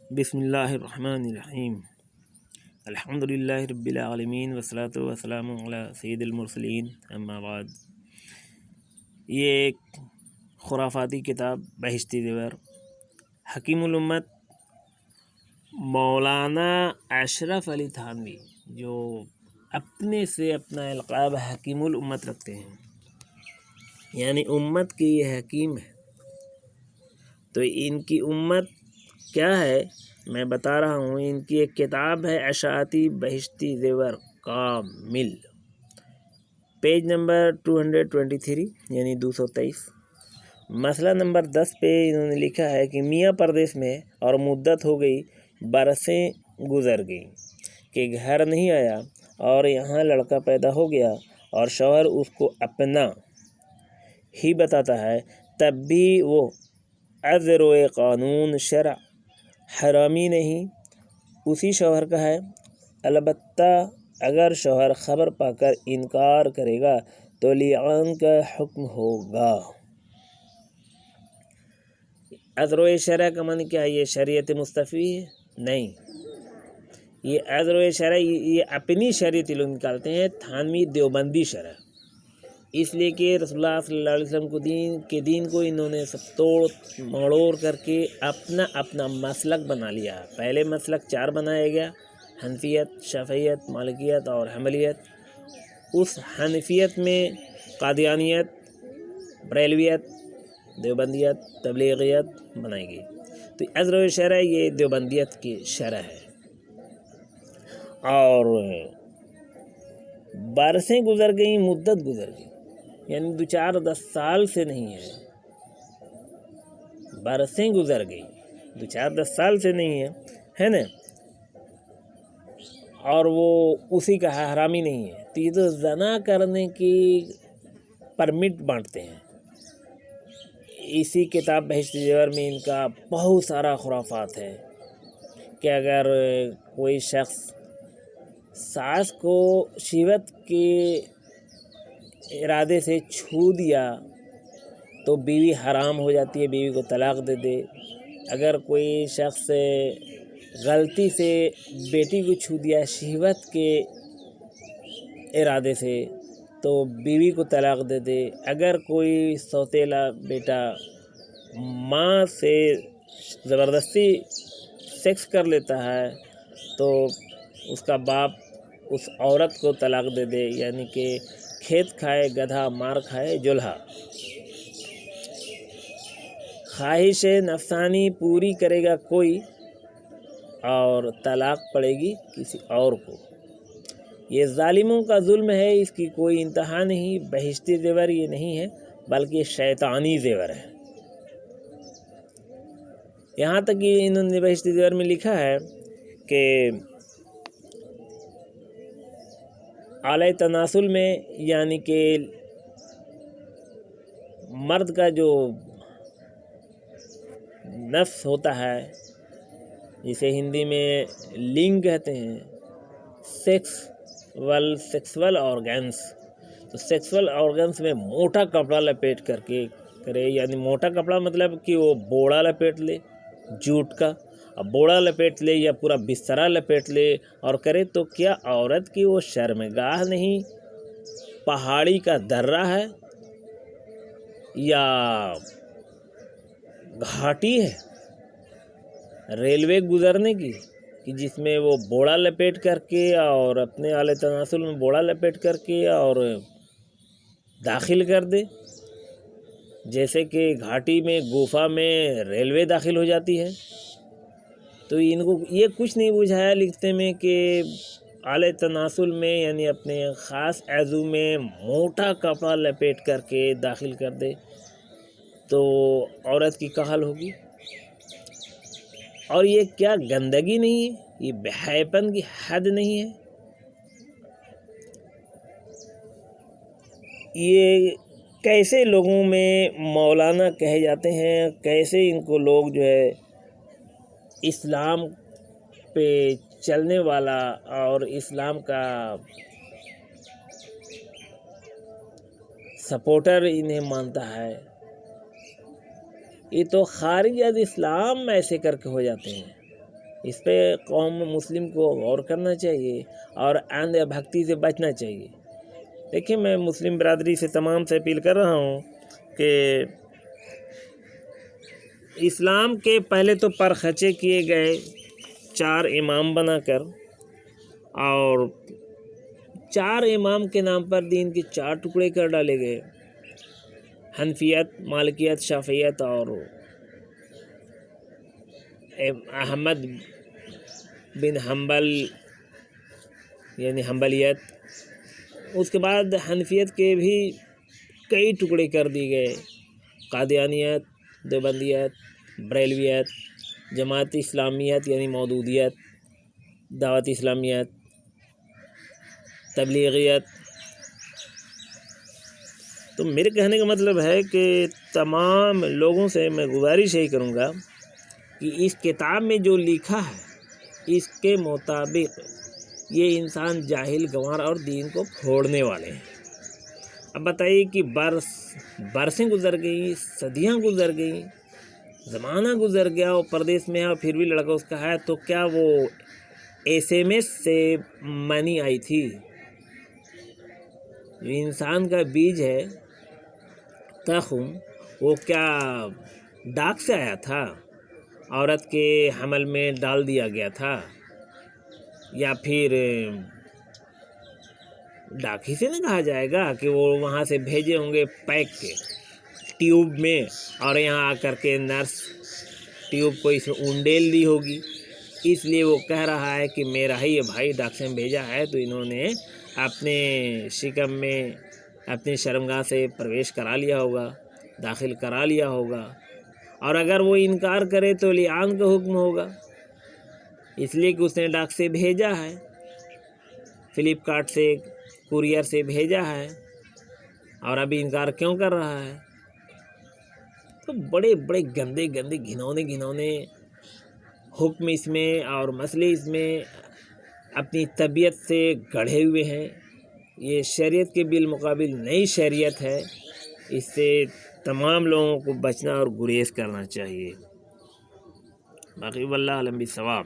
بسم اللہ الرحمن الرحیم الحمدللہ رب العالمین والصلاة والسلام علی سید المرسلین اما بعد۔ یہ ایک خرافاتی کتاب بہشتی زیور، حکیم الامت مولانا اشرف علی تھانوی جو اپنے سے اپنا القاب حکیم الامت رکھتے ہیں، یعنی امت کی یہ حکیم ہے، تو ان کی امت کیا ہے میں بتا رہا ہوں۔ ان کی ایک کتاب ہے اشاعتی بہشتی زیور کامل، پیج نمبر 223 یعنی 223، مسئلہ نمبر 10 پہ انہوں نے لکھا ہے کہ میاں پردیس میں اور مدت ہو گئی، برسیں گزر گئیں کہ گھر نہیں آیا، اور یہاں لڑکا پیدا ہو گیا اور شوہر اس کو اپنا ہی بتاتا ہے، تب بھی وہ ازروئے قانون شرع حرامی نہیں اسی شوہر کا ہے۔ البتہ اگر شوہر خبر پا کر انکار کرے گا تو لعان کا حکم ہوگا۔ ازروئے شرع کا معنی کیا ہے؟ یہ شریعت مصطفی ہے؟ نہیں، یہ ازروئے شرع یہ اپنی شریعت لوگ نکالتے ہیں، تھانوی دیوبندی شرع، اس لیے کہ رسول اللہ صلی اللہ علیہ وسلم کے دین کو انہوں نے سب توڑ مڑوڑ کر کے اپنا مسلک بنا لیا۔ پہلے مسلک 4 بنایا گیا، حنفیت، شافعیت، مالکیت اور حنبلیت۔ اس حنفیت میں قادیانیت، بریلویت، دیوبندیت، تبلیغیت بنائی گئی، تو ازروئے شرع یہ دیوبندیت کی شرع ہے۔ اور برسیں گزر گئیں، مدت گزر گئی، یعنی 2-4-10 سال سے نہیں ہے، برسیں گزر گئی، 2-4-10 سال سے نہیں ہے نا، اور وہ اسی کا حرامی نہیں ہے، تو یہ تو زنا کرنے کی پرمٹ بانٹتے ہیں۔ اسی کتاب بہشتی زیور میں ان کا بہت سارا خرافات ہے کہ اگر کوئی شخص ساس کو شیوت کے ارادے سے چھو دیا تو بیوی حرام ہو جاتی ہے، بیوی کو طلاق دے دے۔ اگر کوئی شخص غلطی سے بیٹی کو چھو دیا شہوت کے ارادے سے تو بیوی کو طلاق دے دے۔ اگر کوئی سوتیلا بیٹا ماں سے زبردستی سیکس کر لیتا ہے تو اس کا باپ اس عورت کو طلاق دے دے، یعنی کہ کھیت کھائے گدھا مار کھائے جولہا۔ خواہش نفسانی پوری کرے گا کوئی اور طلاق پڑے گی کسی اور کو، یہ ظالموں کا ظلم ہے، اس کی کوئی انتہا نہیں۔ بہشتی زیور یہ نہیں ہے بلکہ شیطانی زیور ہے۔ یہاں تک کہ انہوں نے بہشتی زیور میں لکھا ہے کہ اعلی تناسل میں، یعنی کہ مرد کا جو نفس ہوتا ہے جسے ہندی میں لنگ کہتے ہیں، سیکسول آرگنس، تو سیکسول آرگنس میں موٹا کپڑا لپیٹ کر کے کرے، یعنی موٹا کپڑا مطلب کہ وہ بوڑا لپیٹ لے جوٹ کا، اب بوڑا لپیٹ لے یا پورا بسترا لپیٹ لے اور کرے، تو کیا عورت کی وہ شرمگاہ نہیں، پہاڑی کا درہ ہے یا گھاٹی ہے ریلوے گزرنے کی، کہ جس میں وہ بوڑا لپیٹ کر کے اور اپنے اعلی تناسل میں بوڑا لپیٹ کر کے اور داخل کر دے، جیسے کہ گھاٹی میں گوفا میں ریلوے داخل ہو جاتی ہے۔ تو ان کو یہ کچھ نہیں بجھایا لکھتے میں کہ اعلی تناسل میں یعنی اپنے خاص عضو میں موٹا کپڑا لپیٹ کر کے داخل کر دے تو عورت کی کہل ہوگی۔ اور یہ کیا گندگی نہیں ہے؟ یہ بے حیاپن کی حد نہیں ہے؟ یہ کیسے لوگوں میں مولانا کہے جاتے ہیں، کیسے ان کو لوگ جو ہے اسلام پہ چلنے والا اور اسلام کا سپورٹر انہیں مانتا ہے، یہ تو خارج از اسلام ایسے کر کے ہو جاتے ہیں۔ اس پہ قوم مسلم کو غور کرنا چاہیے اور اندھا بھکتی سے بچنا چاہیے۔ دیکھیں میں مسلم برادری سے تمام سے اپیل کر رہا ہوں کہ اسلام کے پہلے تو پرخچے کیے گئے 4 امام بنا کر، اور 4 امام کے نام پر دین کے 4 ٹکڑے کر ڈالے گئے، حنفیت، مالکیت، شافعیت اور احمد بن حنبل یعنی حنبلیت۔ اس کے بعد حنفیت کے بھی کئی ٹکڑے کر دی گئے، قادیانیت، دیوبندیت، بریلویت، جماعت اسلامیت یعنی مودودیت، دعوت اسلامیت، تبلیغیت۔ تو میرے کہنے کا مطلب ہے کہ تمام لوگوں سے میں گزارش یہی کروں گا کہ اس کتاب میں جو لکھا ہے اس کے مطابق یہ انسان جاہل، گنوار اور دین کو پھوڑنے والے ہیں۔ اب بتائیے کہ برسیں گزر گئی، صدیاں گزر گئیں، زمانہ گزر گیا، وہ پردیس میں ہے اور پھر بھی لڑکا اس کا ہے، تو کیا وہ SMS سے منی آئی تھی؟ جو انسان کا بیج ہے تخم، وہ کیا ڈاک سے آیا تھا؟ عورت کے حمل میں ڈال دیا گیا تھا؟ یا پھر ڈاک ہی سے نہ کہا جائے گا کہ وہ وہاں سے بھیجے ہوں گے پیک کے ٹیوب میں، اور یہاں آ کر کے نرس ٹیوب کو اس میں اونڈیل دی ہوگی، اس لیے وہ کہہ رہا ہے کہ میرا ہی یہ بھائی ڈاک سے بھیجا ہے، تو انہوں نے اپنے شکم میں اپنی شرمگاہ سے پرویش کرا لیا ہوگا، داخل کرا لیا ہوگا، اور اگر وہ انکار کرے تو لعان کا حکم ہوگا، اس لیے کہ اس نے ڈاک سے بھیجا ہے، فلپ کارٹ سے، کورئر سے بھیجا ہے، اور ابھی انکار کیوں کر رہا ہے؟ تو بڑے بڑے گندے گندے گھنونے حکم اس میں اور مسئلے اس میں اپنی طبیعت سے گڑھے ہوئے ہیں۔ یہ شریعت کے بالمقابل نئی شریعت ہے، اس سے تمام لوگوں کو بچنا اور گریز کرنا چاہیے۔ باقی واللہ اعلم بالصواب۔